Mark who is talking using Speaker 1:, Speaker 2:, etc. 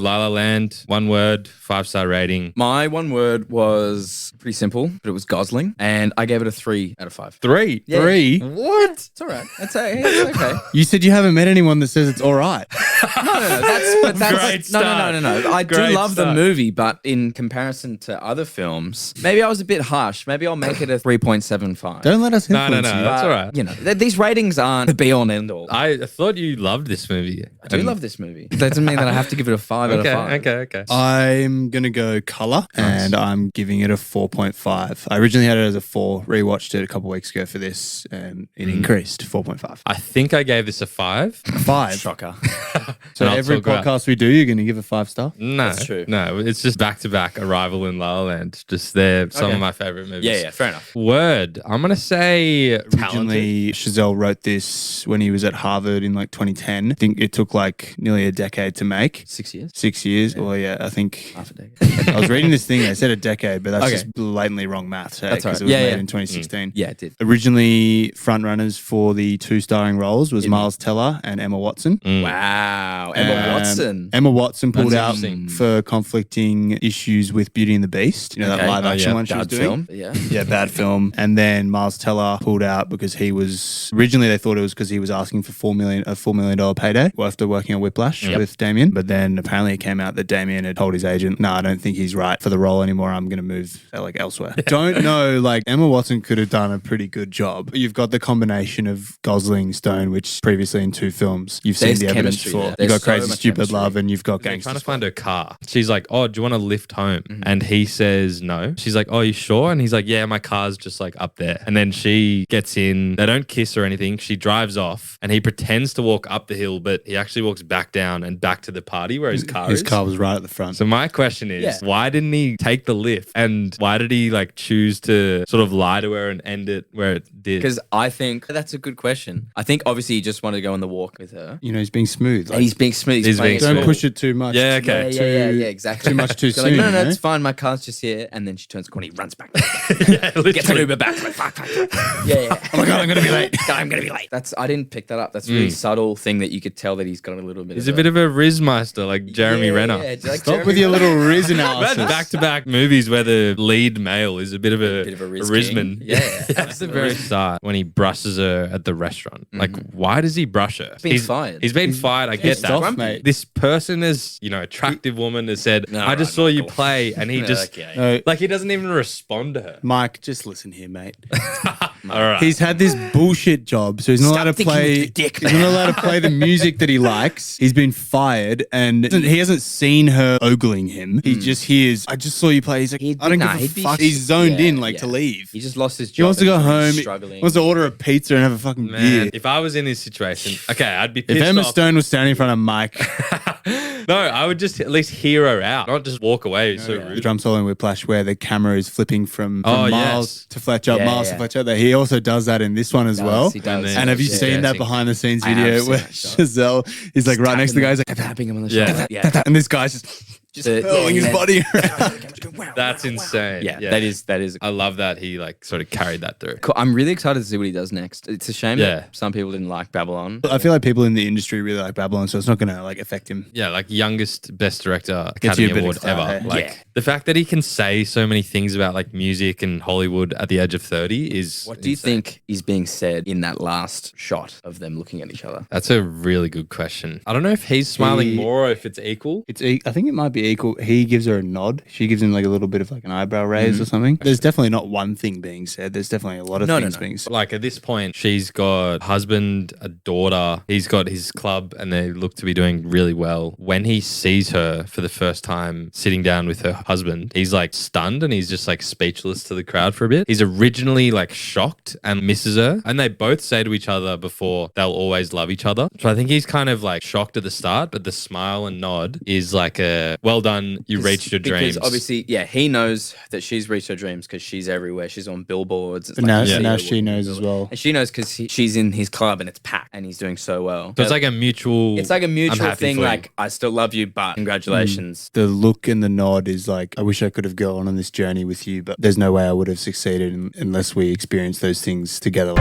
Speaker 1: La La Land, one word, 5-star rating.
Speaker 2: My one word was pretty simple, but it was Gosling, and I gave it a 3 out of 5.
Speaker 1: 3.
Speaker 2: Yeah.
Speaker 3: 3?
Speaker 1: What?
Speaker 2: It's all right. It's okay.
Speaker 3: You said you haven't met anyone that says it's all right.
Speaker 2: No. That's
Speaker 1: Great start.
Speaker 2: No. I do
Speaker 1: Great
Speaker 2: love the
Speaker 1: start.
Speaker 2: movie, but in comparison to other films, maybe I was a bit harsh. Maybe I'll make it a 3.75.
Speaker 3: Don't let us
Speaker 1: No,
Speaker 3: influence you.
Speaker 1: that's all right.
Speaker 2: You know, these ratings aren't the be all and end all.
Speaker 1: I thought you loved this movie.
Speaker 2: I do love this movie. That doesn't mean that I have to give it a 5 out of 5.
Speaker 1: Okay.
Speaker 3: I'm going to go colour, and I'm giving it a 4.5. I originally had it as a 4, rewatched it a couple of weeks ago for this, and it increased 4.5.
Speaker 1: I think I gave this a 5.
Speaker 3: 5.
Speaker 2: Shocker.
Speaker 3: So
Speaker 1: And I'll
Speaker 3: every
Speaker 1: talk about-
Speaker 3: podcast we do, you're going to give a 5-star?
Speaker 1: No,
Speaker 2: That's true.
Speaker 1: No, it's just back-to-back Arrival in La La Land. Just they're some
Speaker 2: Okay.
Speaker 1: of my favorite movies.
Speaker 2: Yeah, fair enough.
Speaker 1: Word. I'm going to say talented.
Speaker 3: Originally, Chazelle wrote this when he was at Harvard in like 2010. I think it took like nearly a decade to make.
Speaker 2: 6 years?
Speaker 3: 6 years. Well, yeah, I think
Speaker 2: Half a decade.
Speaker 3: I was reading this thing. They said a decade, but that's
Speaker 2: Okay.
Speaker 3: just blatantly wrong maths.
Speaker 2: That's
Speaker 3: Because
Speaker 2: right.
Speaker 3: it was
Speaker 2: Yeah,
Speaker 3: made
Speaker 2: yeah.
Speaker 3: in 2016.
Speaker 2: Yeah, it did.
Speaker 3: Originally, front runners for the 2 starring roles was Miles Teller and Emma Watson.
Speaker 2: Wow. Emma
Speaker 3: Um,
Speaker 2: Watson.
Speaker 3: Emma Watson pulled
Speaker 1: That's
Speaker 3: out
Speaker 1: interesting.
Speaker 3: for conflicting issues with Beauty and the Beast. You know,
Speaker 2: Okay.
Speaker 3: that live
Speaker 1: Oh,
Speaker 3: action
Speaker 1: yeah.
Speaker 3: one she was
Speaker 2: Bad
Speaker 3: doing.
Speaker 2: film. Yeah.
Speaker 3: Yeah, bad film. And then Miles Teller pulled out because he was originally they thought it was because he was asking for a $4 million payday after working on Whiplash with Damien. But then apparently it came out that Damien had told his agent, "No, I don't think he's right for the role anymore. I'm going to move elsewhere." Don't know. Like Emma Watson could have done a pretty good job. You've got the combination of Gosling, Stone, which previously in 2 films you've
Speaker 2: There's
Speaker 3: seen the evidence
Speaker 2: chemistry
Speaker 3: for.
Speaker 2: there.
Speaker 3: You've
Speaker 2: There's
Speaker 3: got
Speaker 2: so
Speaker 3: Crazy
Speaker 2: much
Speaker 3: Stupid
Speaker 2: chemistry.
Speaker 3: Love, and you've got
Speaker 1: They're trying
Speaker 3: Gangsters.
Speaker 1: to find her car. She's like, "Oh, do you want to lift home?" And he says no. She's like, "Oh, you sure?" And he's like, "Yeah, my car's just like up there." And then she gets in. They don't kiss or anything. She drives off, and he pretends to walk up the hill, but he actually walks back down and back to the party where his car
Speaker 3: His
Speaker 1: is.
Speaker 3: car was right at the front.
Speaker 1: So my question is,
Speaker 2: Yeah.
Speaker 1: why didn't he take the lift? And why did he like choose to sort of lie to her and end it where it did?
Speaker 2: Because I think that's a good question. I think obviously he just wanted to go on the walk with her.
Speaker 3: You know, he's being smooth.
Speaker 2: And
Speaker 3: Like,
Speaker 2: he's being smooth.
Speaker 1: He's
Speaker 2: playing
Speaker 1: being
Speaker 2: it
Speaker 3: don't
Speaker 1: smooth.
Speaker 2: cool.
Speaker 3: push it too much.
Speaker 1: Yeah, okay.
Speaker 2: Yeah, exactly.
Speaker 3: Too much too
Speaker 2: So like,
Speaker 3: soon.
Speaker 2: no,
Speaker 3: you know?
Speaker 2: it's fine. My car's just here. And then she turns the corner. He runs back.
Speaker 1: yeah,
Speaker 2: Gets an
Speaker 1: literally.
Speaker 2: Uber back. Like, fuck. Yeah.
Speaker 3: Oh my God, I'm going to be late.
Speaker 2: I'm gonna be late. I didn't pick that up. That's a really subtle thing that you could tell that he's got a little bit.
Speaker 1: He's a bit of a Rizzmeister, like Jeremy Renner.
Speaker 2: Yeah, like
Speaker 3: Stop
Speaker 2: Jeremy
Speaker 3: with your
Speaker 2: Renner.
Speaker 3: little Rizz
Speaker 1: I've
Speaker 3: analysis.
Speaker 1: had back-to-back movies where the lead male is a bit of a
Speaker 2: Riz
Speaker 1: Rizman.
Speaker 2: king. Yeah,
Speaker 1: That's the very start when he brushes her at the restaurant. Like, why does he brush her?
Speaker 2: been fired.
Speaker 1: He's been fired. I get
Speaker 3: pissed
Speaker 1: that.
Speaker 3: off, mate.
Speaker 1: This person is, attractive woman has said,
Speaker 2: No,
Speaker 1: "I just
Speaker 2: right,
Speaker 1: saw you
Speaker 2: Michael.
Speaker 1: play," and he just
Speaker 3: No,
Speaker 1: like he doesn't even respond to her.
Speaker 3: Mike, just listen here, mate.
Speaker 1: All right.
Speaker 3: He's had this bullshit job, so he's not
Speaker 2: Stop
Speaker 3: allowed to
Speaker 2: thinking with
Speaker 3: play.
Speaker 2: your dick,
Speaker 3: He's not allowed to play the music that he likes. He's been fired, and he hasn't seen her ogling him. He just hears, "I just saw you play." He's like,
Speaker 2: He'd
Speaker 3: "I don't
Speaker 2: be-
Speaker 3: give
Speaker 2: he'd
Speaker 3: a
Speaker 2: be-
Speaker 3: fuck." He's zoned
Speaker 2: yeah,
Speaker 3: in, like
Speaker 2: yeah.
Speaker 3: to leave.
Speaker 2: He just lost his job.
Speaker 3: He wants to go
Speaker 2: and
Speaker 3: home.
Speaker 2: he's
Speaker 3: He
Speaker 2: Struggling.
Speaker 3: wants to order a pizza and have a fucking
Speaker 1: Man,
Speaker 3: beer.
Speaker 1: if I was in his situation, okay, I'd be
Speaker 3: If
Speaker 1: pissed
Speaker 3: Emma
Speaker 1: off.
Speaker 3: Stone was standing in front of Mike,
Speaker 1: No, I would just at least hear her out, not just walk away. So
Speaker 3: the
Speaker 1: rude.
Speaker 3: drum solo in Whiplash, where the camera is flipping from
Speaker 1: Oh,
Speaker 3: Miles
Speaker 1: yes.
Speaker 3: to Fletcher,
Speaker 2: Yeah,
Speaker 3: Miles
Speaker 2: yeah.
Speaker 3: to Fletcher. That he also does that in this one as well.
Speaker 2: He does.
Speaker 3: And have you
Speaker 1: Yeah.
Speaker 3: seen that
Speaker 1: Dancing.
Speaker 3: behind the scenes
Speaker 2: I have
Speaker 3: video
Speaker 2: seen
Speaker 3: where
Speaker 2: that shot.
Speaker 3: Chazelle is like right next to the guy? He's like,
Speaker 2: tapping him on the
Speaker 1: Yeah.
Speaker 2: shoulder. Yeah.
Speaker 3: and this guy's just hurling his body around.
Speaker 1: That's insane.
Speaker 2: Yeah, that is.
Speaker 1: I love that he like sort of carried that through.
Speaker 2: Cool. I'm really excited to see what he does next. It's a shame
Speaker 1: Yeah.
Speaker 2: that some people didn't like Babylon.
Speaker 3: I feel like people in the industry really like Babylon, so it's not going to like affect him.
Speaker 1: Yeah, like youngest best director
Speaker 3: Gets you a
Speaker 1: Academy
Speaker 3: bit of
Speaker 1: Award
Speaker 3: clout,
Speaker 1: ever.
Speaker 3: eh?
Speaker 1: Like
Speaker 2: Yeah.
Speaker 1: the fact that he can say so many things about like music and Hollywood at the age of 30 is
Speaker 2: What do you
Speaker 1: insane.
Speaker 2: think is being said in that last shot of them looking at each other?
Speaker 1: That's a really good question. I don't know if he's smiling
Speaker 3: He-
Speaker 1: more or if it's equal.
Speaker 3: I think it might be equal. He gives her a nod. She gives him like a little bit of like an eyebrow raise or something. There's definitely not one thing being said. There's definitely a lot of
Speaker 2: No,
Speaker 3: things
Speaker 2: no.
Speaker 3: being said.
Speaker 1: Like at this point, she's got a husband, a daughter. He's got his club and they look to be doing really well. When he sees her for the first time sitting down with her husband, he's like stunned and he's just like speechless to the crowd for a bit. He's originally like shocked and misses her. And they both say to each other before they'll always love each other. So I think he's kind of like shocked at the start, but the smile and nod is like a well done, you reached your dreams.
Speaker 2: Because obviously, yeah, he knows that she's reached her dreams because she's everywhere. She's on billboards. It's
Speaker 3: But now,
Speaker 2: you see
Speaker 3: now
Speaker 2: her
Speaker 3: she
Speaker 2: walking
Speaker 3: knows
Speaker 2: on
Speaker 3: as
Speaker 2: billboards.
Speaker 3: well.
Speaker 2: And she knows because she's in his club and it's packed and he's doing so well.
Speaker 1: So it's like a mutual.
Speaker 2: It's like a
Speaker 1: I'm
Speaker 2: mutual
Speaker 1: happy
Speaker 2: thing.
Speaker 1: for you.
Speaker 2: Like, I still love you, but congratulations.
Speaker 3: The look and the nod is like, I wish I could have gone on this journey with you, but there's no way I would have succeeded unless we experienced those things together.